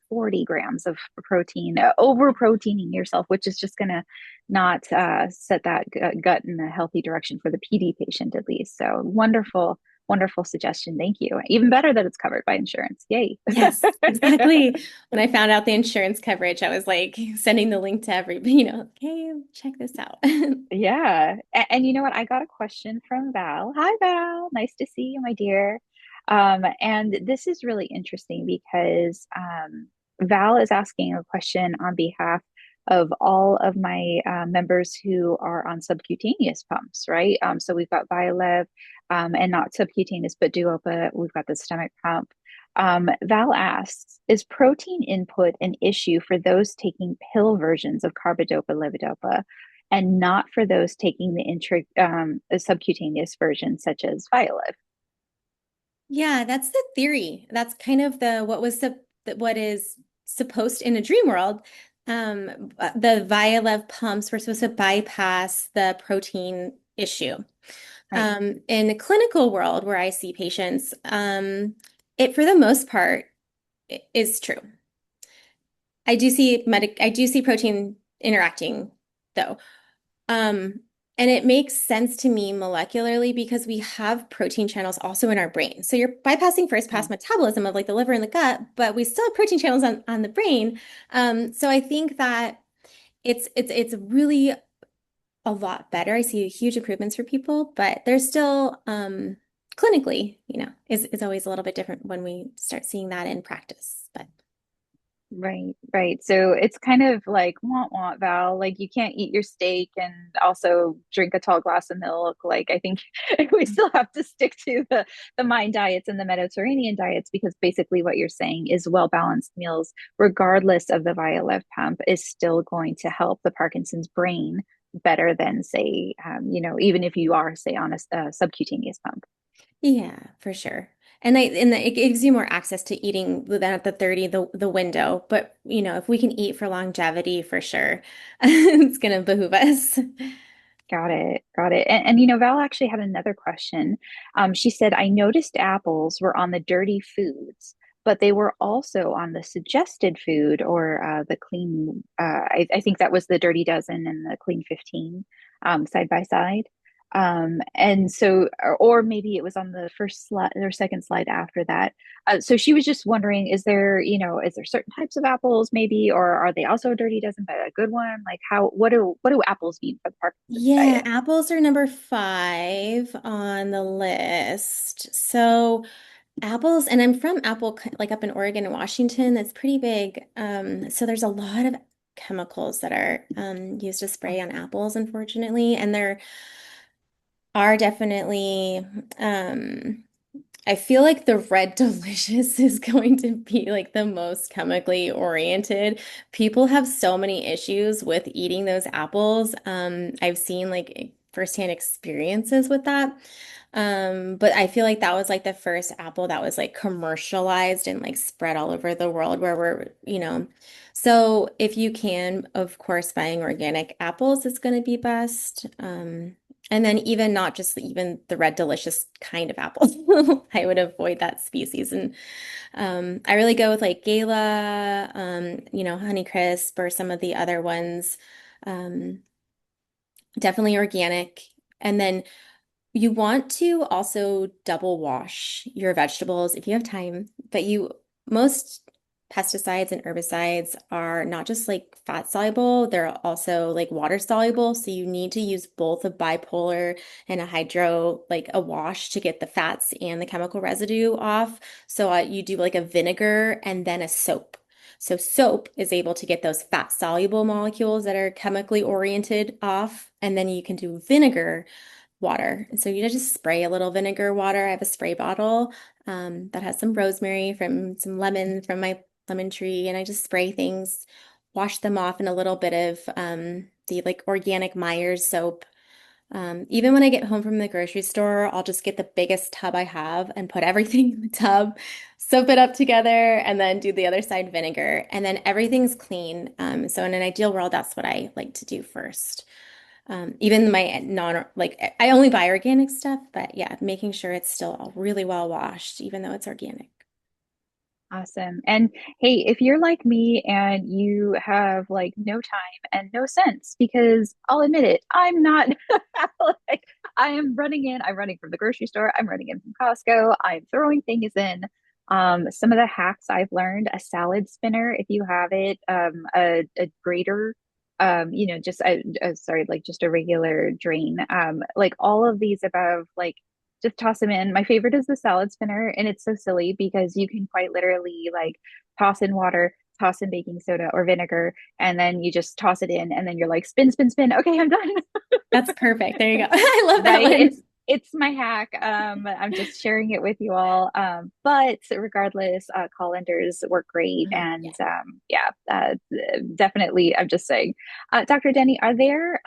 40 grams of protein, over proteining yourself, which is just going to not set that gut in a healthy direction for the PD patient, at least. So wonderful, wonderful suggestion. Thank you. Even better that it's covered by insurance. Yay. yes, exactly. When I found out the insurance coverage, I was like sending the link to everybody, hey, check this out. Yeah. And you know what? I got a question from Val. Hi, Val. Nice to see you, my dear. And this is really interesting because Val is asking a question on behalf of all of my members who are on subcutaneous pumps, right? So we've got Vyalev and not subcutaneous, but Duopa. We've got the stomach pump. Val asks, is protein input an issue for those taking pill versions of carbidopa levodopa? And not for those taking the subcutaneous version, such as Violev. Yeah, that's the theory. That's kind of what is supposed in a dream world. The Vyalev pumps were supposed to bypass the protein issue. Right. In the clinical world where I see patients, it for the most part is true. I do see protein interacting though. Um, and it makes sense to me molecularly because we have protein channels also in our brain. So you're bypassing first pass metabolism of like the liver and the gut, but we still have protein channels on the brain. So I think that it's really a lot better. I see huge improvements for people, but there's still clinically, is always a little bit different when we start seeing that in practice. But Right, right. So it's kind of like want want Val, like you can't eat your steak and also drink a tall glass of milk. Like I think we still have to stick to the Mayan diets and the Mediterranean diets because basically what you're saying is well balanced meals, regardless of the Vyalev pump, is still going to help the Parkinson's brain better than say, even if you are say on a subcutaneous pump. yeah, for sure. It gives you more access to eating than at the 30, the window. But if we can eat for longevity, for sure, it's gonna behoove us. Got it. Got it. And Val actually had another question. She said, I noticed apples were on the dirty foods. but they were also on the suggested food or the clean. I think that was the Dirty Dozen and the Clean 15 side by side. And so, or maybe it was on the first slide or second slide after that. So she was just wondering, is there certain types of apples maybe, or are they also a Dirty Dozen, but a good one? Like what do apples mean for the Parkinson's Yeah, diet? apples are number 5 on the list. So apples, and I'm from like up in Oregon and Washington. That's pretty big. So there's a lot of chemicals that are used to spray on apples, unfortunately, and there are definitely I feel like the red delicious is going to be like the most chemically oriented. People have so many issues with eating those apples. I've seen like firsthand experiences with that. But I feel like that was like the first apple that was like commercialized and like spread all over the world where so if you can, of course, buying organic apples is going to be best. And then even not just even the red delicious kind of apples. I would avoid that species. And I really go with like Gala, Honeycrisp or some of the other ones. Um, Definitely organic. And then you want to also double wash your vegetables if you have time, but most pesticides and herbicides are not just like fat soluble, they're also like water soluble. So you need to use both a bipolar and a hydro, like a wash to get the fats and the chemical residue off. So you do like a vinegar and then a soap. So soap is able to get those fat soluble molecules that are chemically oriented off, and then you can do vinegar water. And so you just spray a little vinegar water. I have a spray bottle that has some rosemary from some lemon from my lemon tree, and I just spray things, wash them off in a little bit of the like organic Myers soap. Even when I get home from the grocery store, I'll just get the biggest tub I have and put everything in the tub, soap it up together, and then do the other side vinegar, and then everything's clean. So in an ideal world, that's what I like to do first. Even my like I only buy organic stuff, but yeah, making sure it's still really well washed, even though it's organic. Awesome. And hey, if you're like me and you have like no time and no sense, because I'll admit it, I'm not like I'm running from the grocery store, I'm running in from Costco, I'm throwing things in. Some of the hacks I've learned, a salad spinner, if you have it, a grater, sorry, like just a regular drain. Like all of these above, like just toss them in. My favorite is the salad spinner, and it's so silly because you can quite literally like toss in water, toss in baking soda or vinegar, and then you just toss it in, and then you're like spin, spin, spin. Okay, I'm done. That's perfect. There you go. I love that Right? one. It's my hack. I'm just sharing it with you all. But regardless, colanders work great, and Yeah. yeah, definitely. I'm just saying, Dr. Denny, are there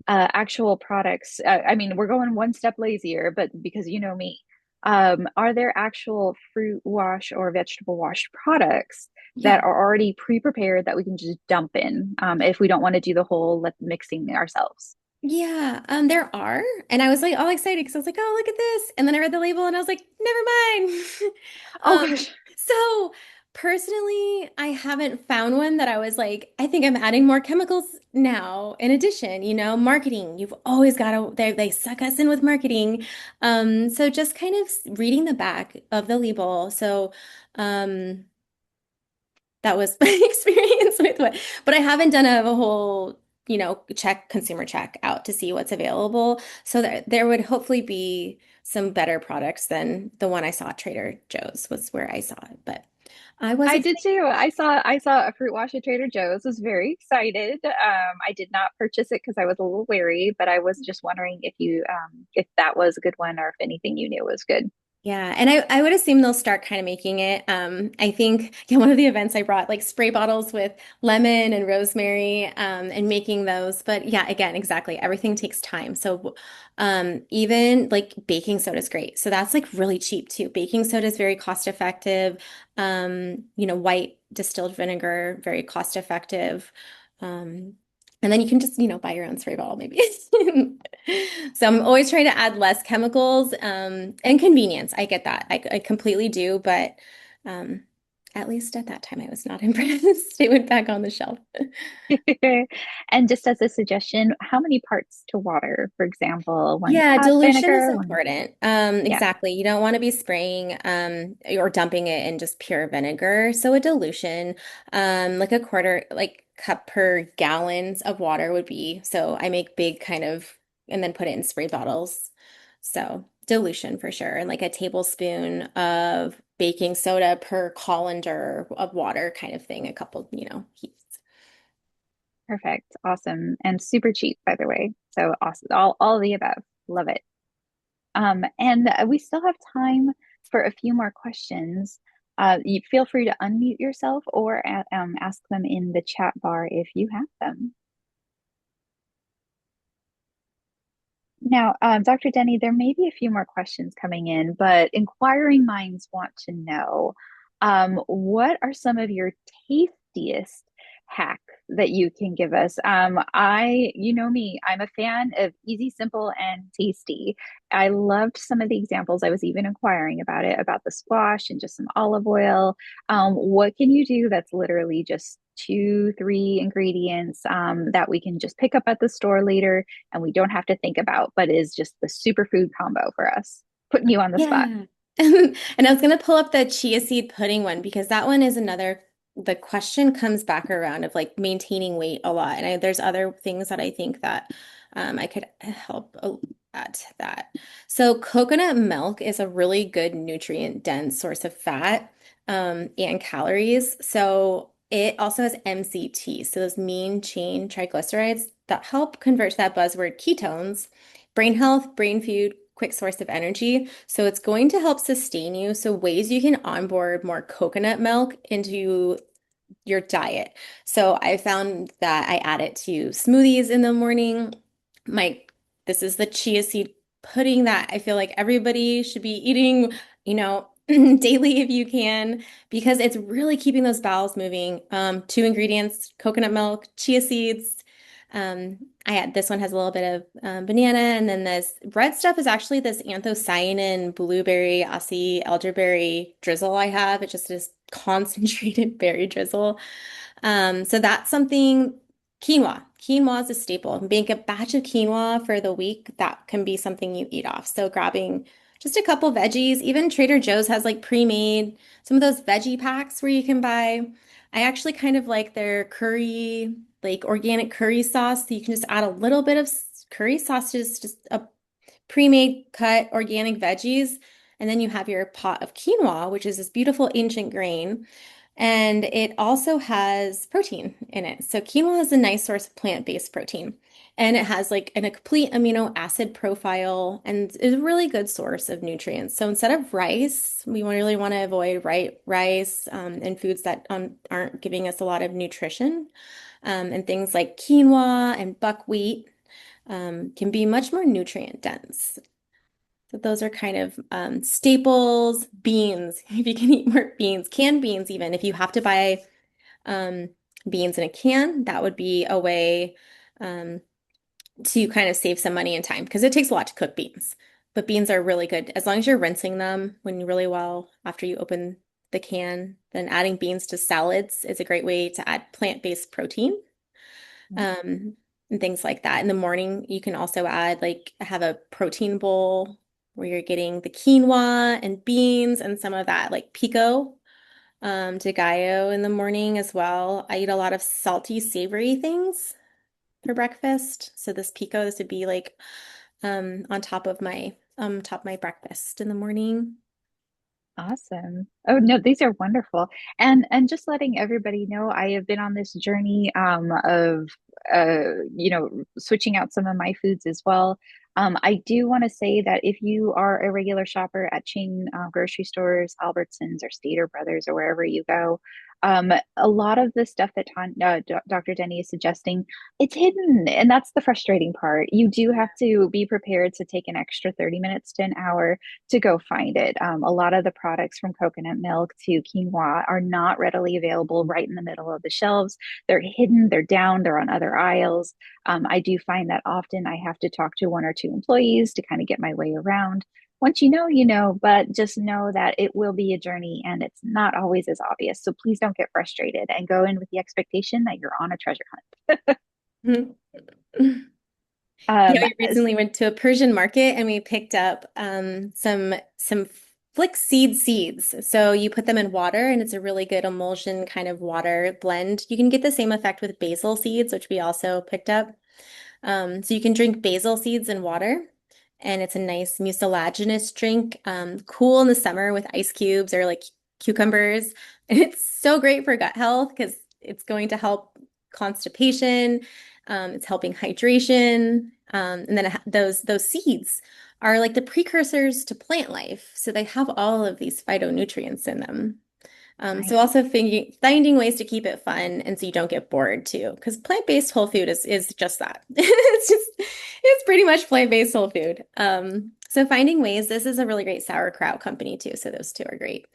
actual products? I mean, we're going one step lazier, but because you know me, are there actual fruit wash or vegetable wash products Yeah. that are already pre-prepared that we can just dump in if we don't want to do the whole let mixing ourselves? Yeah, there are. And I was like all excited because I was like, oh, look at this. And then I read the label and I was like, never mind. Oh Um, gosh. so personally, I haven't found one that I was like, I think I'm adding more chemicals now. In addition, marketing, you've always got to, they suck us in with marketing. So just kind of reading the back of the label. So, um, that was my experience with what, but I haven't done a whole, consumer check out to see what's available. So there would hopefully be some better products than the one I saw at Trader Joe's was where I saw it. But I was I did excited. too. I saw a fruit wash at Trader Joe's. Was very excited. I did not purchase it because I was a little wary, but I was just wondering if that was a good one or if anything you knew was good. Yeah, and I would assume they'll start kind of making it. I think yeah, one of the events I brought like spray bottles with lemon and rosemary, and making those. But yeah, again, exactly. Everything takes time. So even like baking soda is great. So that's like really cheap too. Baking soda is very cost effective. White distilled vinegar, very cost effective. Um, and then you can just, buy your own spray bottle maybe. So I'm always trying to add less chemicals, and convenience. I get that. I completely do, but Um, at least at that time, I was not impressed. It went back on the shelf. And just as a suggestion, how many parts to water? For example, one Yeah, cup dilution is vinegar, one, important. yeah, Exactly. You don't want to be spraying or dumping it in just pure vinegar. So a dilution, like a quarter like cup per gallons of water would be. So I make big kind of and then put it in spray bottles. So dilution for sure. And like a tablespoon of baking soda per colander of water kind of thing, a couple, heats. perfect, awesome, and super cheap, by the way. So awesome, all of the above. Love it. And we still have time for a few more questions. You feel free to unmute yourself or ask them in the chat bar if you have them. Now, Dr. Denny, there may be a few more questions coming in, but inquiring minds want to know, what are some of your tastiest hacks that you can give us? You know me, I'm a fan of easy, simple, and tasty. I loved some of the examples. I was even inquiring about it, about the squash and just some olive oil. What can you do that's literally just two, three ingredients that we can just pick up at the store later and we don't have to think about, but is just the superfood combo for us? Putting you on the spot. Yeah. And I was going to pull up the chia seed pudding one because that one is another, the question comes back around of like maintaining weight a lot. And there's other things that I think that I could help at that. So coconut milk is a really good nutrient dense source of fat and calories. So it also has MCT, so those mean chain triglycerides that help convert to that buzzword ketones, brain health, brain food, quick source of energy. So it's going to help sustain you. So ways you can onboard more coconut milk into your diet. So I found that I add it to smoothies in the morning. My this is the chia seed pudding that I feel like everybody should be eating, daily if you can, because it's really keeping those bowels moving. Two ingredients, coconut milk, chia seeds. This one has a little bit of banana, and then this red stuff is actually this anthocyanin, blueberry, Aussie elderberry drizzle I have. It just is concentrated berry drizzle. So that's something, quinoa. Quinoa is a staple. Make a batch of quinoa for the week. That can be something you eat off. So grabbing just a couple veggies. Even Trader Joe's has like pre-made some of those veggie packs where you can buy. I actually kind of like their curry, like organic curry sauce. So you can just add a little bit of curry sauce, just a pre-made cut organic veggies. And then you have your pot of quinoa, which is this beautiful ancient grain. And it also has protein in it. So quinoa is a nice source of plant-based protein. And it has like a complete amino acid profile and is a really good source of nutrients. So instead of rice, we really want to avoid rice and foods that aren't giving us a lot of nutrition. And things like quinoa and buckwheat can be much more nutrient dense. So those are kind of staples. Beans, if you can eat more beans, canned beans, even if you have to buy um, beans in a can, that would be a way um, to kind of save some money and time because it takes a lot to cook beans. But beans are really good as long as you're rinsing them when really well after you open the can. Then adding beans to salads is a great way to add plant-based protein um, and things like that. In the morning, you can also add like have a protein bowl where you're getting the quinoa and beans and some of that like pico de gallo in the morning as well. I eat a lot of salty, savory things for breakfast. So this would be like on top of my breakfast in the morning. Awesome. Oh no, these are wonderful. And just letting everybody know, I have been on this journey of switching out some of my foods as well. I do want to say that if you are a regular shopper at chain grocery stores, Albertsons or Stater Brothers or wherever you go, a lot of the stuff that Dr. Denny is suggesting, it's hidden, and that's the frustrating part. You do have to be prepared to take an extra 30 minutes to an hour to go find it. A lot of the products from coconut milk to quinoa are not readily available right in the middle of the shelves. They're hidden, they're down, they're on other aisles. I do find that often I have to talk to one or two employees to kind of get my way around. Once you know, you know, but just know that it will be a journey and it's not always as obvious. So please don't get frustrated and go in with the expectation that you're on a treasure hunt. Mhm. Yeah, Um, we recently went to a Persian market and we picked up some flaxseed seeds. So you put them in water and it's a really good emulsion kind of water blend. You can get the same effect with basil seeds, which we also picked up. So you can drink basil seeds in water, and it's a nice mucilaginous drink. Cool in the summer with ice cubes or like cucumbers. And it's so great for gut health because it's going to help constipation. It's helping hydration. And then those seeds are like the precursors to plant life. So they have all of these phytonutrients in them. So nice. also finding ways to keep it fun and so you don't get bored too, because plant-based whole food is just that. It's pretty much plant-based whole food. So finding ways, this is a really great sauerkraut company too, so those two are great.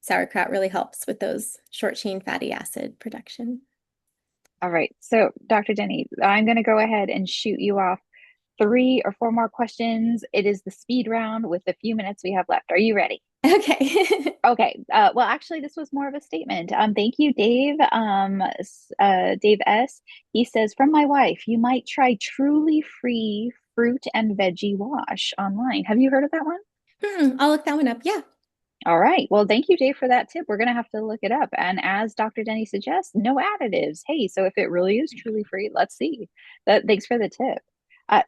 Sauerkraut really helps with those short chain fatty acid production. All right. So, Dr. Denny, I'm going to go ahead and shoot you off three or four more questions. It is the speed round with the few minutes we have left. Are you ready? Okay. Okay. Well, actually, this was more of a statement. Thank you, Dave. Dave S. He says, from my wife, you might try truly free fruit and veggie wash online. Have you heard of that one? I'll look that one up. Yeah. All right. Well, thank you, Dave, for that tip. We're going to have to look it up. And as Dr. Denny suggests, no additives. Hey, so if it really is truly free, let's see. Thanks for the tip.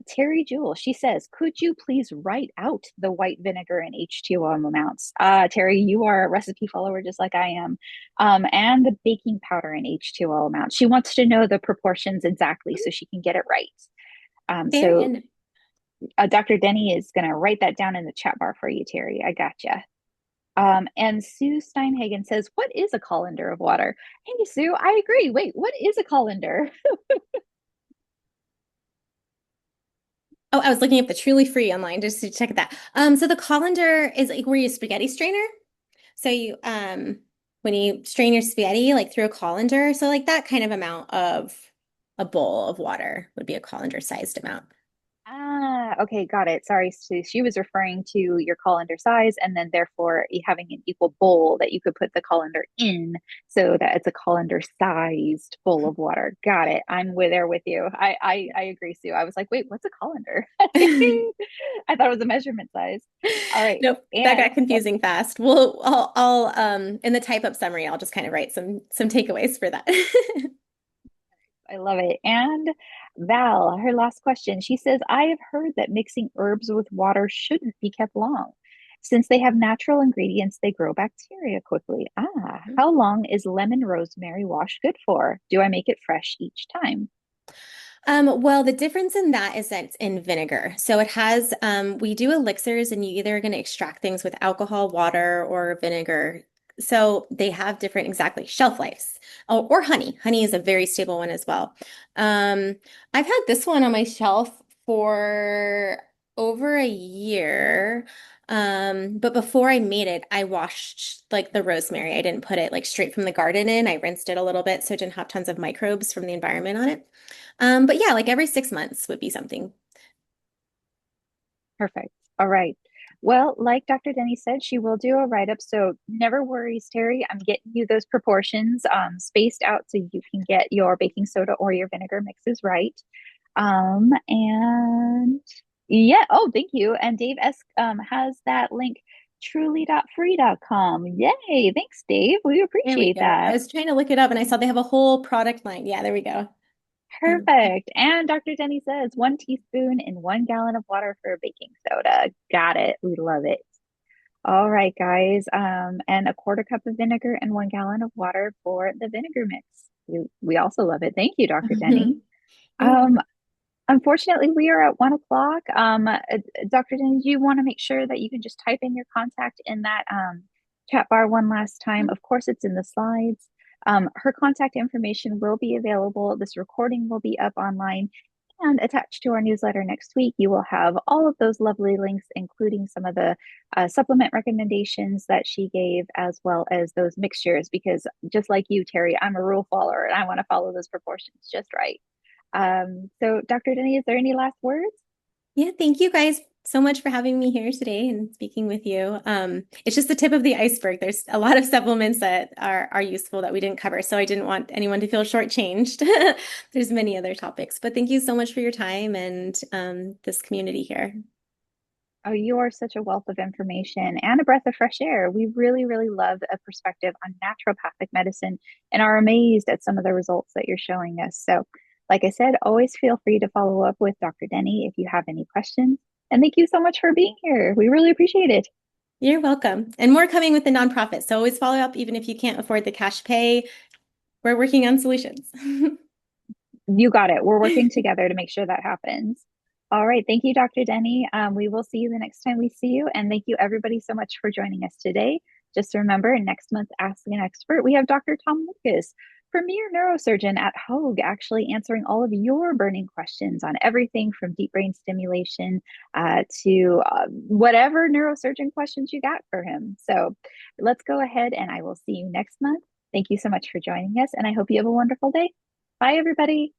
Terry Jewell, she says, could you please write out the white vinegar and H2O amounts? Terry, you are a recipe follower just like I am. And the baking powder and H2O amounts. She wants to know the proportions exactly so she can get it right. Fair So and Dr. Denny is going to write that down in the chat bar for you, Terry. I gotcha. And Sue Steinhagen says, what is a colander of water? Hey, Sue, I agree. Wait, what is a colander? oh, I was looking up the Truly Free online just to check that. So the colander is like where you spaghetti strainer. So you when you strain your spaghetti like through a colander, so like that kind of amount of a bowl of water would be a colander sized amount. Okay, got it. Sorry, Sue. She was referring to your colander size and then therefore having an equal bowl that you could put the colander in so that it's a colander sized bowl of water. Got it. I'm there with you. I agree, Sue. I was like, wait, what's a colander? I thought it was a measurement size. All right. Nope, that And got confusing fast. Well, I'll in the type up summary, I'll just kind of write some takeaways for that. I love it. And Val, her last question, she says, I have heard that mixing herbs with water shouldn't be kept long. Since they have natural ingredients, they grow bacteria quickly. How long is lemon rosemary wash good for? Do I make it fresh each time? Well, the difference in that is that it's in vinegar. So it has, we do elixirs and you either are going to extract things with alcohol, water, or vinegar. So they have different exactly shelf lives. Oh, or honey. Honey is a very stable one as well. Um, I've had this one on my shelf for over a year. But before I made it, I washed like the rosemary. I didn't put it like straight from the garden in. I rinsed it a little bit so it didn't have tons of microbes from the environment on it. But yeah, like every 6 months would be something. Perfect. All right. Well, like Dr. Denny said, she will do a write up. So never worries, Terry. I'm getting you those proportions spaced out so you can get your baking soda or your vinegar mixes right. And yeah, oh, thank you. And Dave S has that link truly.free.com. Yay. Thanks, Dave. We There we appreciate go. I that. was trying to look it up and I saw they have a whole product line. Yeah, there we go. Perfect. And Dr. Denny says 1 teaspoon in 1 gallon of water for a baking soda. Got it. We love it. All right, guys. And a quarter cup of vinegar and 1 gallon of water for the vinegar mix. We also love it. Thank you, Dr. Denny. You're welcome. Um, Unfortunately, we are at 1 o'clock. Dr. Denny, do you want to make sure that you can just type in your contact in that chat bar one last time? Of course, it's in the slides. Her contact information will be available. This recording will be up online and attached to our newsletter next week. You will have all of those lovely links, including some of the supplement recommendations that she gave, as well as those mixtures, because just like you, Terry, I'm a rule follower and I want to follow those proportions just right. So, Dr. Denny, is there any last words? Yeah, thank you guys so much for having me here today and speaking with you. It's just the tip of the iceberg. There's a lot of supplements that are useful that we didn't cover, so I didn't want anyone to feel shortchanged. There's many other topics, but thank you so much for your time and this community here. Oh, you are such a wealth of information and a breath of fresh air. We really, really love a perspective on naturopathic medicine and are amazed at some of the results that you're showing us. So, like I said, always feel free to follow up with Dr. Denny if you have any questions. And thank you so much for being here. We really appreciate it. You're welcome. And more coming with the nonprofit. So always follow up, even if you can't afford the cash pay. We're working on solutions. You got it. We're working together to make sure that happens. All right. Thank you, Dr. Denny. We will see you the next time we see you. And thank you, everybody, so much for joining us today. Just remember, next month, Ask an Expert, we have Dr. Tom Lucas, premier neurosurgeon at Hoag, actually answering all of your burning questions on everything from deep brain stimulation to whatever neurosurgeon questions you got for him. So let's go ahead and I will see you next month. Thank you so much for joining us. And I hope you have a wonderful day. Bye, everybody.